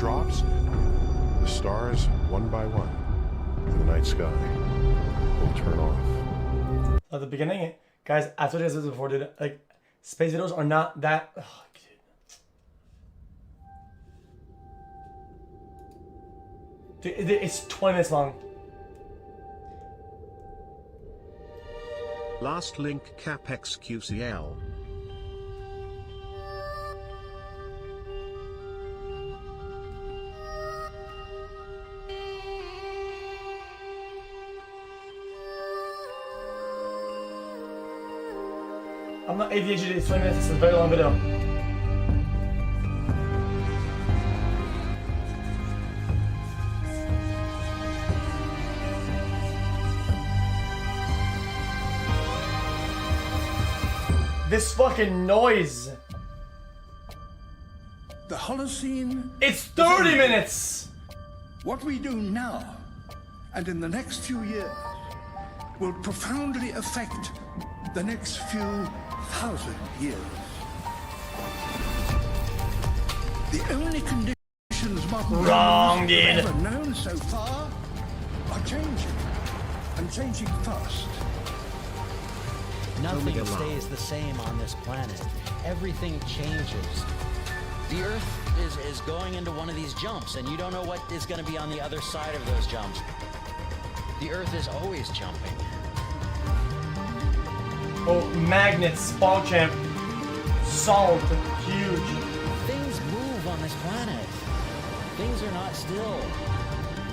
drops, the stars, one by one, in the night sky, will turn off. At the beginning, guys, I told you guys this before, dude. Like, space videos are not that. Oh, dude, it's 20 minutes long. Last link cap xQcl. I'm not ADHD, it's 20 minutes, it's a very long video. This fucking noise. The Holocene. It's 30 minutes. What we do now and in the next few years will profoundly affect the next few thousand years. The only conditions modern Wrong, humans dude. have ever known so far are changing, and changing fast. Nothing stays the same on this planet. Everything changes. The Earth is going into one of these jumps, and you don't know what is going to be on the other side of those jumps. The Earth is always jumping. Oh, magnets, ball champ, salt, huge. Things move on this planet. Things are not still.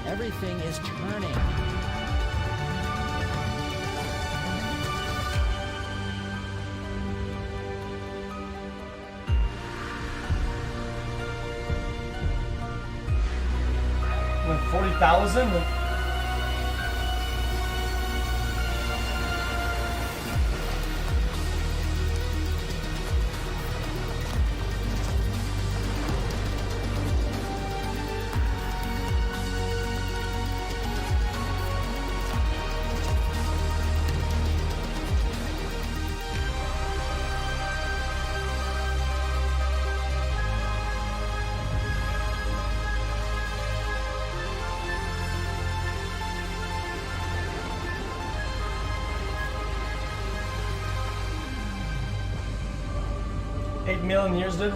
Everything is turning. Like 40,000? $8 million years, dude.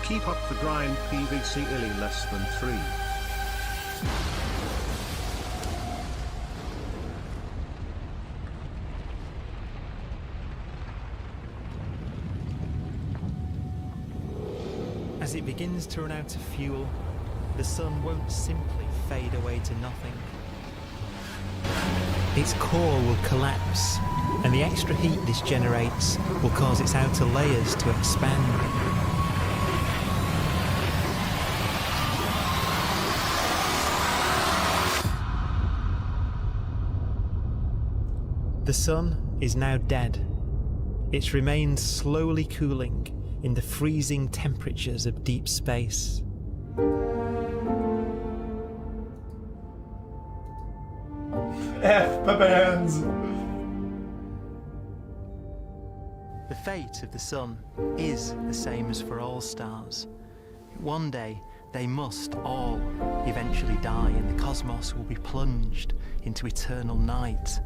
Keep up the grind, PVC illy less than 3. As it begins to run out of fuel, the sun won't simply fade away to nothing. Its core will collapse, and the extra heat this generates will cause its outer layers to expand. The sun is now dead. Its remains slowly cooling in the freezing temperatures of deep space. F Pepper hands. The fate of the sun is the same as for all stars. One day, they must all eventually die, and the cosmos will be plunged into eternal night.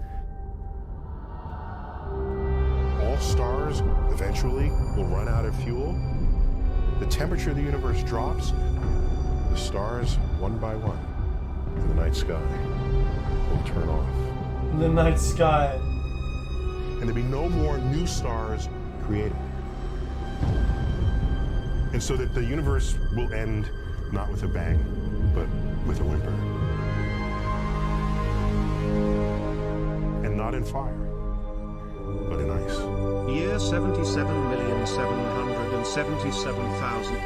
All stars eventually will run out of fuel. The temperature of the universe drops. The stars, one by one, in the night sky, will turn off. The night sky. And there'll be no more new stars created. And so that the universe will end not with a bang, but with a whimper. And not in fire, but in ice. Year 77,777,000.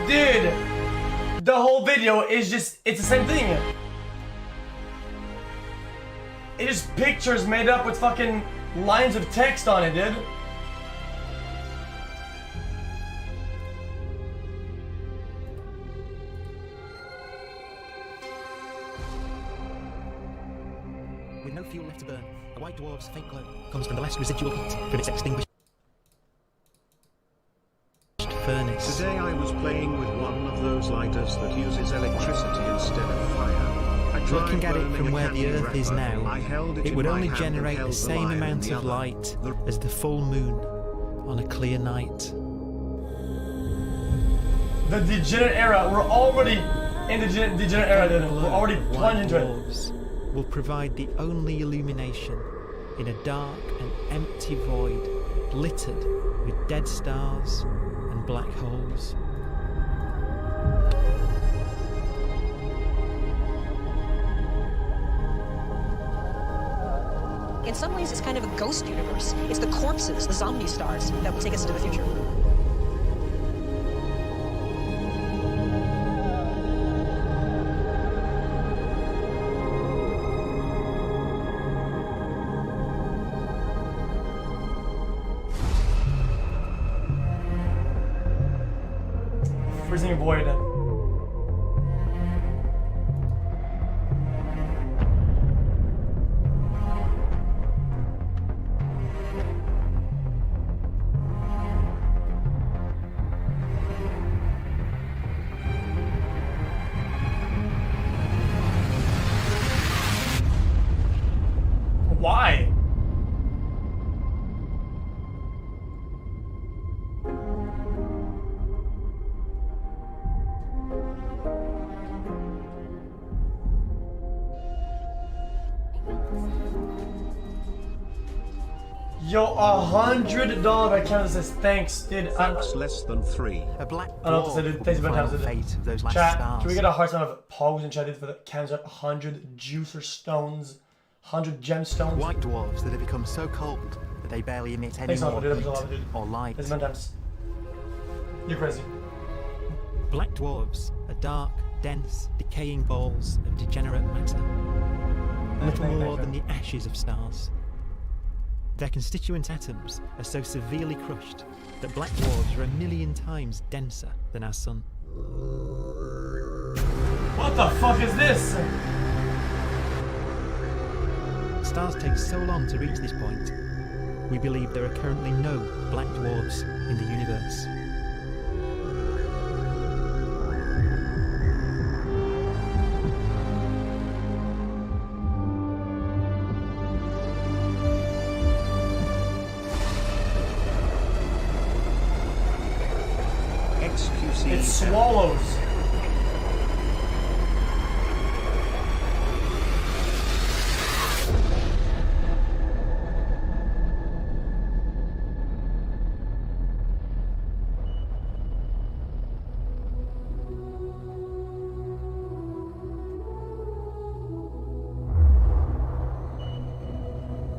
Dude, the whole video is just, it's the same thing. It is pictures made up with fucking lines of text on it, dude. with no fuel left to burn. A white dwarf's faint glow comes from the last residual heat from its extinguished furnace. Today I was playing with one of those lighters that uses electricity instead of fire. I tried Looking at it burning from a where the candy Earth is wrapper. now, I held it it in would my only hand and generate held the same lion in amount the of other. light as the full moon on a clear night. The degenerate era. We're already in the degenerate era. Then we're already White plunged into it. dwarfs will provide the only illumination in a dark and empty void littered with dead stars and black holes. In some ways, it's kind of a ghost universe. It's the corpses, the zombie stars, that will take us into the future. Freezing void. Why? Yo, $100 by Canada says thanks, dude. Thanks less than 3. A black I don't know what to say, dwarf dude. will Thanks a bunch follow of the times, dude. fate of those last Chat, stars. can we get a heart sign of pogs in chat, dude, for the Canada 100 juicer stones, 100 gemstones? White dwarfs that have become so cold that they barely emit any Thanks a lot, more dude. heat That was a lot, dude. or light. Thanks a bunch of times. You're crazy. Black dwarfs are dark, dense, decaying balls of degenerate matter. Little more than the ashes of stars. Their constituent atoms are so severely crushed that black dwarfs are 1,000,000 times denser than our sun. What the fuck is this? Stars take so long to reach this point, we believe there are currently no black dwarfs in the universe. xQc. It swallows.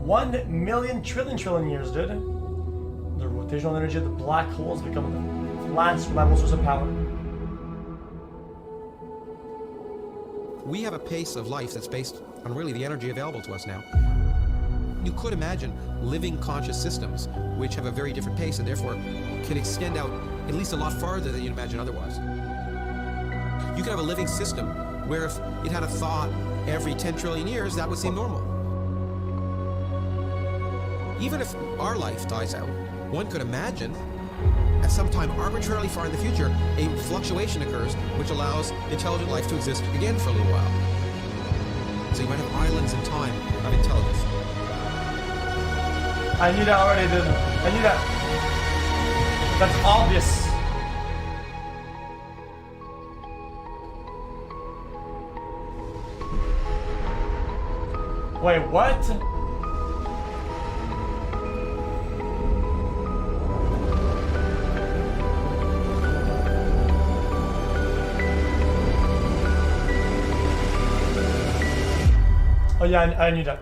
$1,000,000,000,000,000,000 years, dude. The rotational energy of the black holes become the last reliable source of power. We have a pace of life that's based on really the energy available to us now. You could imagine living conscious systems which have a very different pace and therefore can extend out at least a lot farther than you'd imagine otherwise. You could have a living system where if it had a thought every 10 trillion years, that would seem normal. Even if our life dies out, one could imagine at some time arbitrarily far in the future, a fluctuation occurs which allows intelligent life to exist again for a little while. So you might have islands in time of intelligence. I knew that already, dude. I knew that. That's obvious. Wait, what? Oh yeah, I knew that.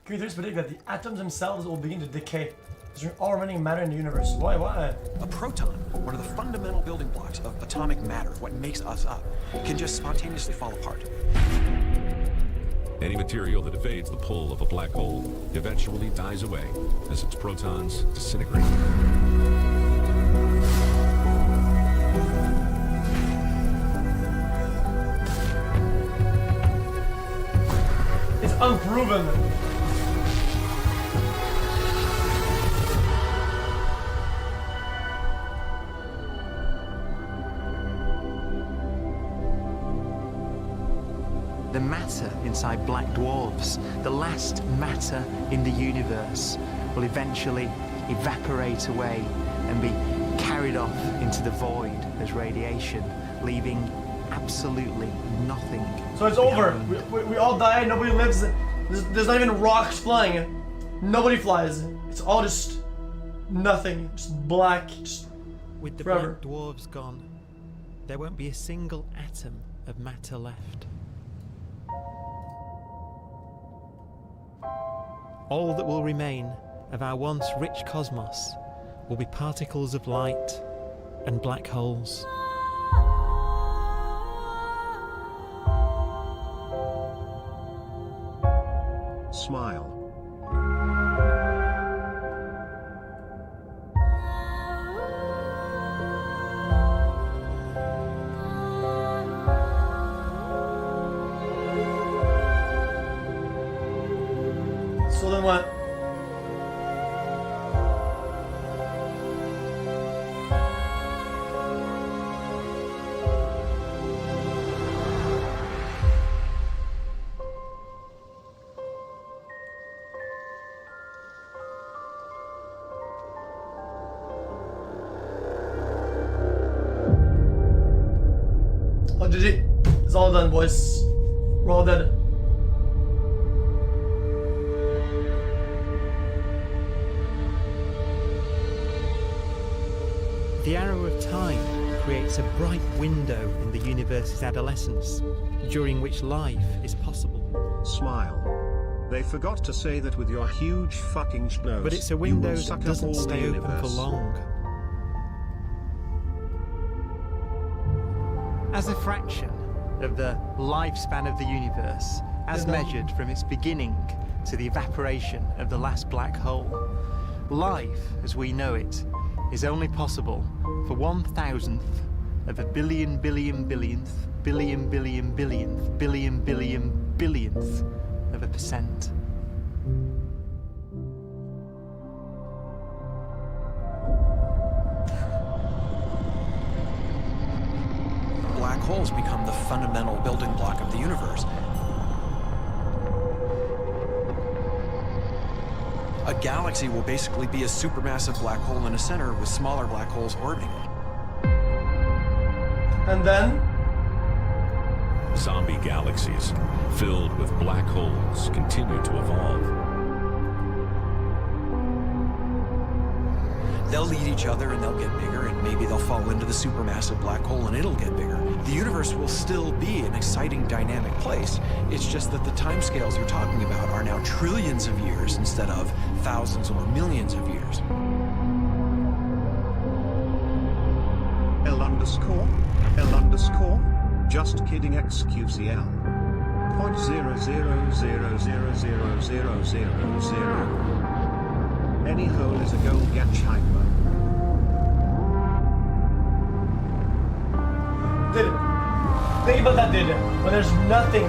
Creators predict that the atoms themselves will begin to decay, destroying all remaining matter in the universe. Why? A proton, one of the fundamental building blocks of atomic matter, what makes us up, can just spontaneously fall apart. Any material that evades the pull of a black hole eventually dies away as its protons disintegrate. moving. The matter inside black dwarfs, the last matter in the universe, will eventually evaporate away and be carried off into the void as radiation, leaving absolutely nothing. So it's over. We all die. Nobody lives. There's not even rocks flying. Nobody flies. It's all just nothing. Just black. Just With the forever. black dwarves gone, there won't be a single atom of matter left. All that will remain of our once rich cosmos will be particles of light and black holes. Smile. So then what? Oh, GG. It's all done, boys. We're all dead. The arrow of time creates a bright window in the universe's adolescence, during which life is possible. Smile. They forgot to say that with your huge fucking nose. But it's a you window will that suck up doesn't all the stay open for universe. long. As a fraction of the lifespan of the universe, as measured from its beginning to the evaporation of the last black hole, life, as we know it, is only possible for 1,000th of a billion billion billionth billion billion billionth billion billion billionth of a percent. Black holes become the fundamental building block of the universe. A galaxy will basically be a supermassive black hole in a center with smaller black holes orbiting it. And then? Zombie galaxies filled with black holes continue to evolve. They'll eat each other and they'll get bigger, and maybe they'll fall into the supermassive black hole and it'll get bigger. The universe will still be an exciting, dynamic place. It's just that the timescales you're talking about are now trillions of years instead of thousands or millions of years. L_, just kidding xQcl. 0.00000000. Any hole is a gold get hyper. Did it. Think about that, did it. When there's nothing.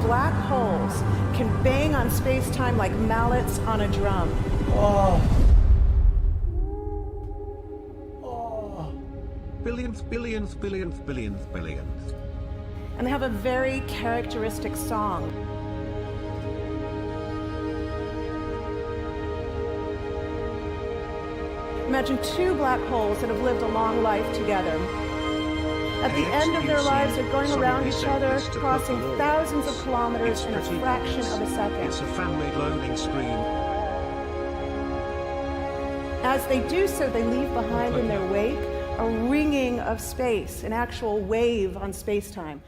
Black holes can bang on space-time like mallets on a drum. Oh. Billionth. And they have a very characteristic song. Imagine two black holes that have lived a long life together. At the end of their lives, they're going around each other, crossing thousands of kilometers in a fraction of a second. It's a family loading screen. As they do so, they leave behind in their wake a ringing of space, an actual wave on space-time.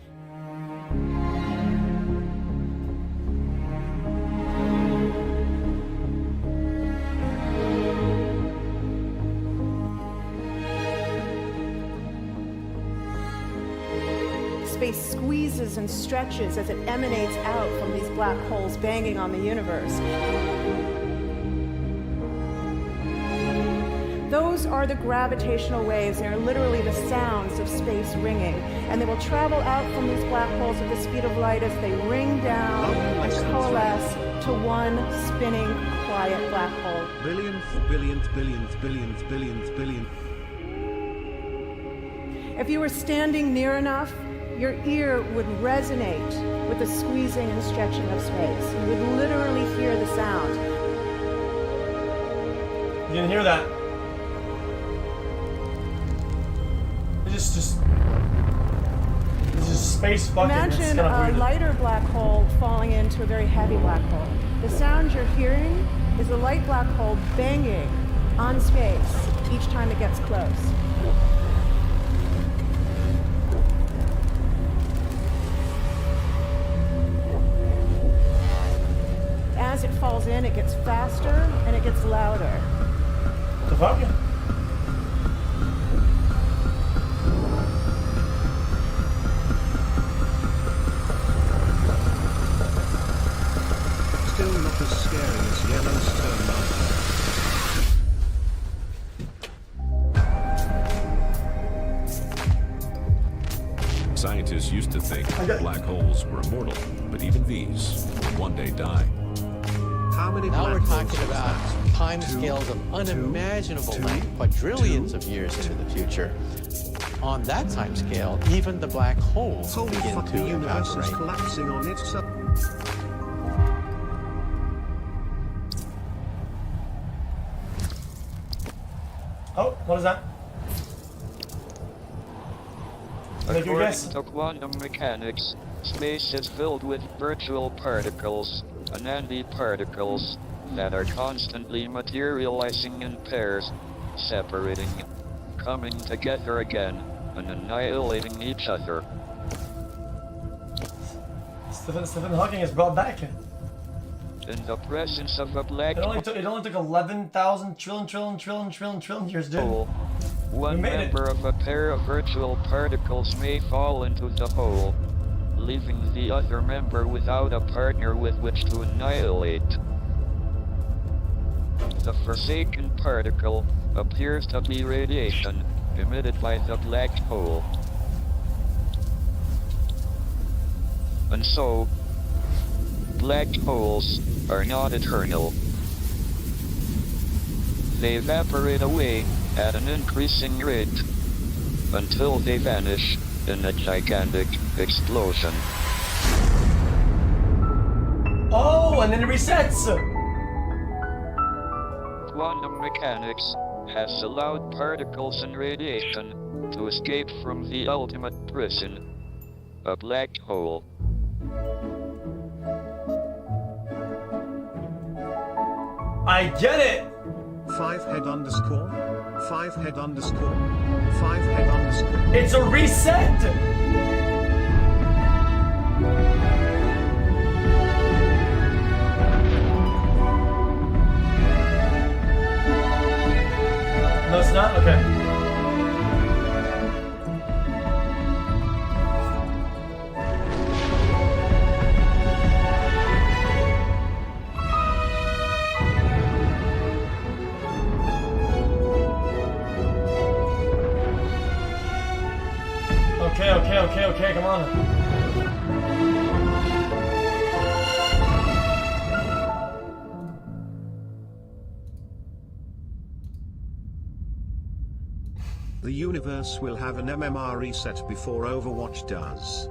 Space squeezes and stretches as it emanates out from these black holes banging on the universe. Those are the gravitational waves. They're literally the sounds of space ringing. And they will travel out from these black holes at the speed of light as they ring down and coalesce to one spinning, quiet black hole. Billionth, billionth, billionth, billionth, billionth, billionth. If you were standing near enough, your ear would resonate with the squeezing and stretching of space. You would literally hear the sound. You didn't hear that. It's just space fucking. Imagine a lighter black hole falling into a very heavy black hole. The sound you're hearing is a light black hole banging on space each time it gets close. As it falls in, it gets faster and it gets louder. What the fuck? Still not as scary as Yellowstone Mountain. Scientists used to think black holes were immortal, but even these will one day die. How many Now we're black holes talking is about that? time scales of unimaginable length, quadrillions of years into the future. On that time scale, even the black holes Holy begin fuck, to the universe is evaporate. collapsing on itself. Oh, what is that? Take your guess. According to quantum mechanics, space is filled with virtual particles, antiparticles, that are constantly materializing in pairs, separating, coming together again, and annihilating each other. Stephen Hawking is brought back. In the presence of a black It only took 11,000 trillion years, dude. hole, one made it. member of a pair of virtual particles may fall into the hole, leaving the other member without a partner with which to annihilate. The forsaken particle appears to be radiation emitted by the black hole. And so, black holes are not eternal. They evaporate away at an increasing rate until they vanish in a gigantic explosion. Oh, and then it resets! Quantum mechanics has allowed particles and radiation to escape from the ultimate prison, a black hole. I get it! 5head_, 5head_, 5head_. It's a reset! No, it's not? Okay. Okay, come on. The universe will have an MMR reset before Overwatch does.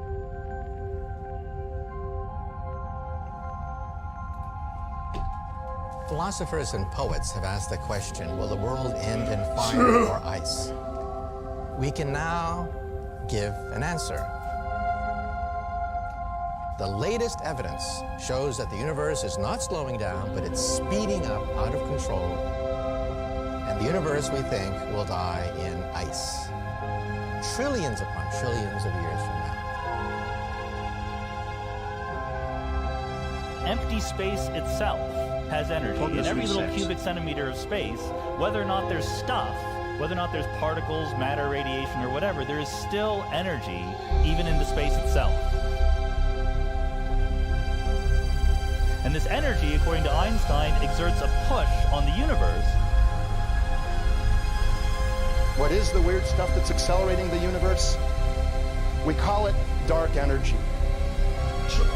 Philosophers and poets have asked the question, will the world end in fire or ice? We can now give an answer. The latest evidence shows that the universe is not slowing down, but it's speeding up out of control. And the universe, we think, will die in ice. Trillions upon trillions of years from now. Empty space itself has energy. In every little cubic centimeter of space, whether or not there's stuff, whether or not there's particles, matter, radiation, or whatever, there is still energy, even in the space itself. And this energy, according to Einstein, exerts a push on the universe What is the weird stuff that's accelerating the universe? We call it dark energy.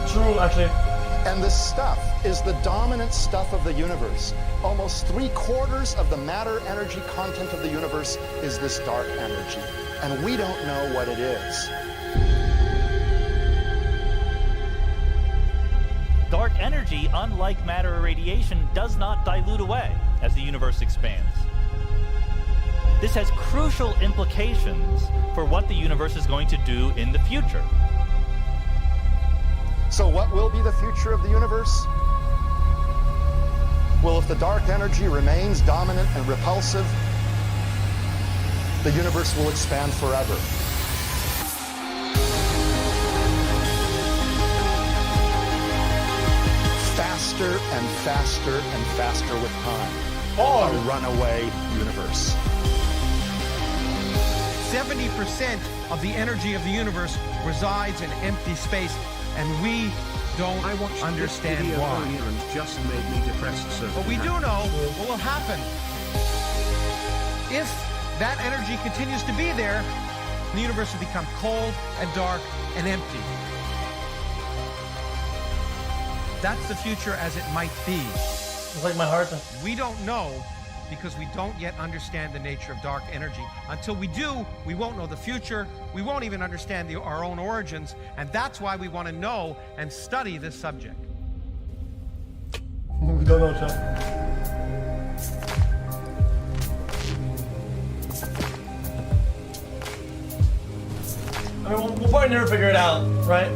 True, actually. And this stuff is the dominant stuff of the universe. Almost 3/4 of the matter-energy content of the universe is this dark energy. And we don't know what it is. Dark energy, unlike matter or radiation, does not dilute away as the universe expands. This has crucial implications for what the universe is going to do in the future. So what will be the future of the universe? Well, if the dark energy remains dominant and repulsive, the universe will expand forever. Faster and faster and faster with time. A runaway universe. 70% of the energy of the universe resides in empty space, and we don't understand why. And just made me depressed. So But we do know what will happen. If that energy continues to be there, the universe will become cold and dark and empty. That's the future as it might be. It's like my heart. We don't know because we don't yet understand the nature of dark energy. Until we do, we won't know the future. We won't even understand our own origins. And that's why we want to know and study this subject. We don't know, Chuck. I mean, we'll probably never figure it out, right?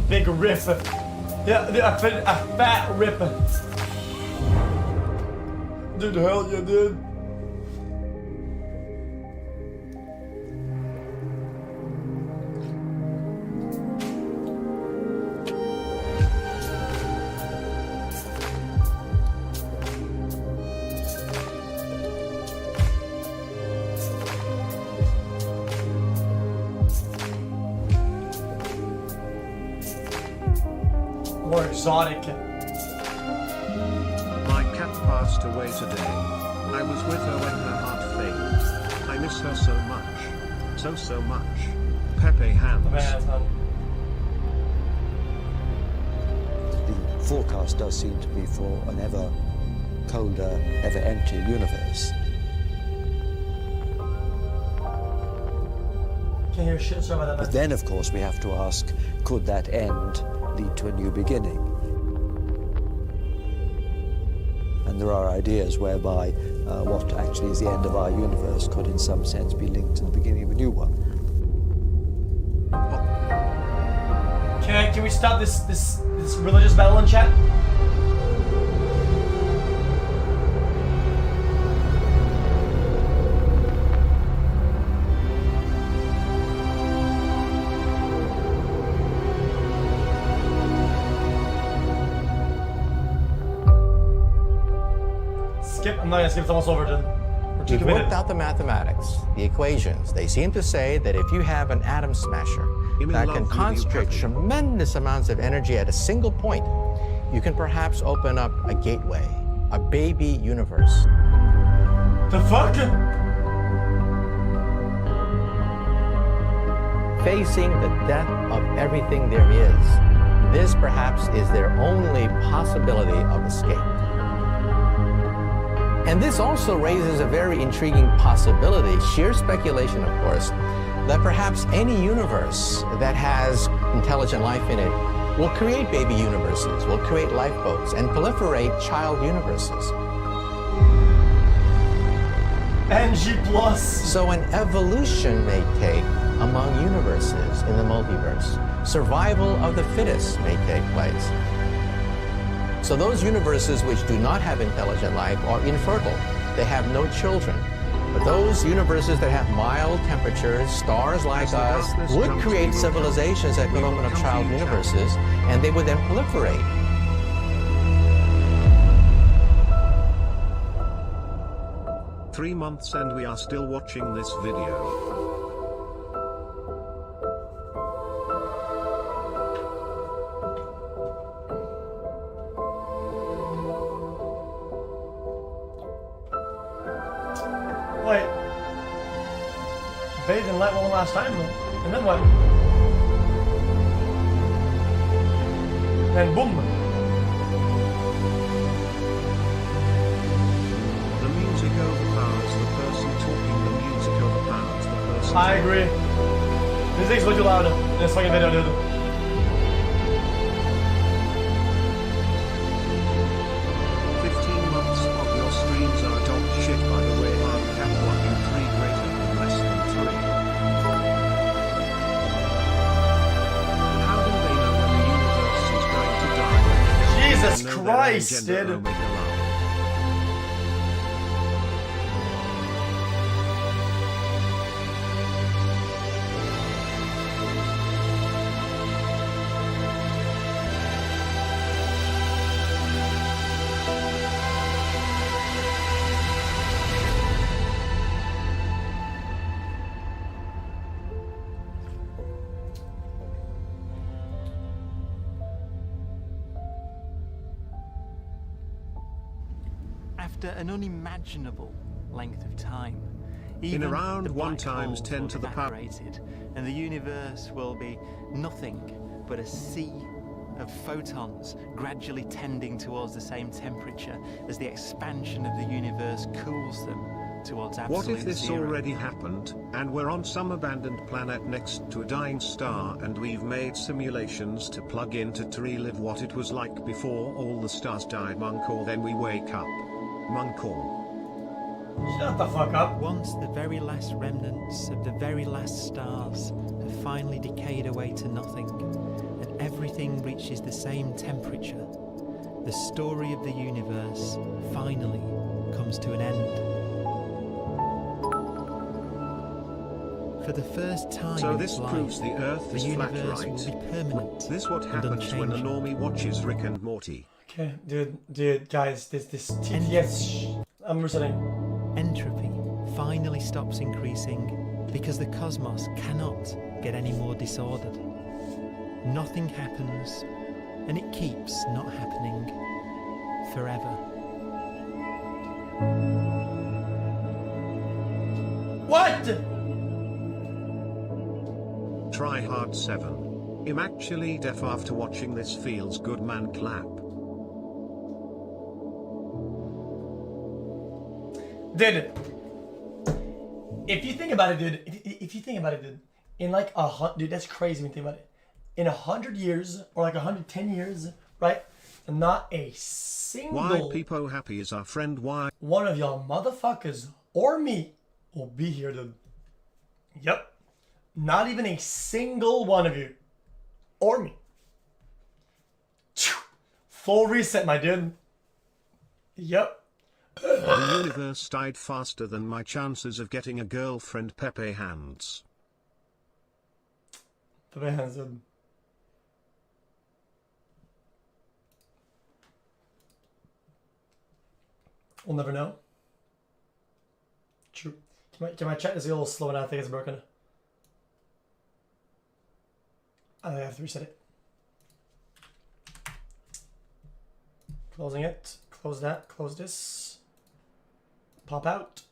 Big rip. Yeah, a fat rip. Dude, hell yeah, dude. More exotic. My cat passed away today. I was with her when her heart failed. I miss her so much. So much. Pepe Hands. The forecast does seem to be for an ever colder, ever emptier universe. Can't hear shit, sorry about that. But then, of course, we have to ask, could that end lead to a new beginning? And there are ideas whereby what actually is the end of our universe could in some sense be linked to the beginning of a new one. Can we stop this religious battle in chat? I'm not gonna skip, it's almost over, dude. We're too We've committed. worked out the mathematics, the equations. They seem to say that if you have an atom smasher that can concentrate tremendous amounts of energy at a single point, you can perhaps open up a gateway, a baby universe. The fuck? Facing the death of everything there is, this perhaps is their only possibility of escape. And this also raises a very intriguing possibility, sheer speculation of course, that perhaps any universe that has intelligent life in it will create baby universes, will create lifeboats, and proliferate child universes. NG+. So an evolution may take among universes in the multiverse. Survival of the fittest may take place. So those universes which do not have intelligent life are infertile. They have no children. But those universes that have mild temperatures, stars like us, would create civilizations that could open up child universes, and they would then proliferate. Three months and we are still watching this video. Wait. Bathed in light one last time, and then what? And boom. The music overpowers the person talking. The music overpowers the person. I agree. Music's way too loud in this fucking video, dude. Shit, by the way, I'm catwalking 3 greater than less than 3. How do they know when the universe is going to die? Jesus Christ, dude. After an unimaginable length of time, even around the 1 black times holes 10 will to the be power, evaporated, and the universe will be nothing but a sea of photons gradually tending towards the same temperature as the expansion of the universe cools them towards absolute What if this zero. already happened, and we're on some abandoned planet next to a dying star, and we've made simulations to plug into to relive what it was like before all the stars died? Munkor, then we wake up. Munkor. Shut the fuck up. Once the very last remnants of the very last stars have finally decayed away to nothing, and everything reaches the same temperature, the story of the universe finally comes to an end. For the first time So in this its life, proves the Earth the is flat, universe right? will be permanent. This what and happens when a unchanging. normie watches Rick and Morty. Okay, dude, guys, this TTS. I'm resetting. Entropy finally stops increasing because the cosmos cannot get any more disordered. Nothing happens, and it keeps not happening forever. What? Try hard 7. I'm actually deaf after watching this. Feels good, man. Clap. Dude, if you think about it, dude, if you think about it, dude, in like dude, that's crazy when you think about it. In 100 years, or like 110 years, right? Not a single Why people happy is our friend. Why one of y'all motherfuckers or me will be here, dude. Yep. Not even a single one of you. Or me. Full reset, my dude. Yep. The universe died faster than my chances of getting a girlfriend. Pepe hands. Pepe hands, dude. We'll never know. True. Can my chat is a little slow and I think it's broken. I think I have to reset it. Closing it. Close that. Close this. Pop out.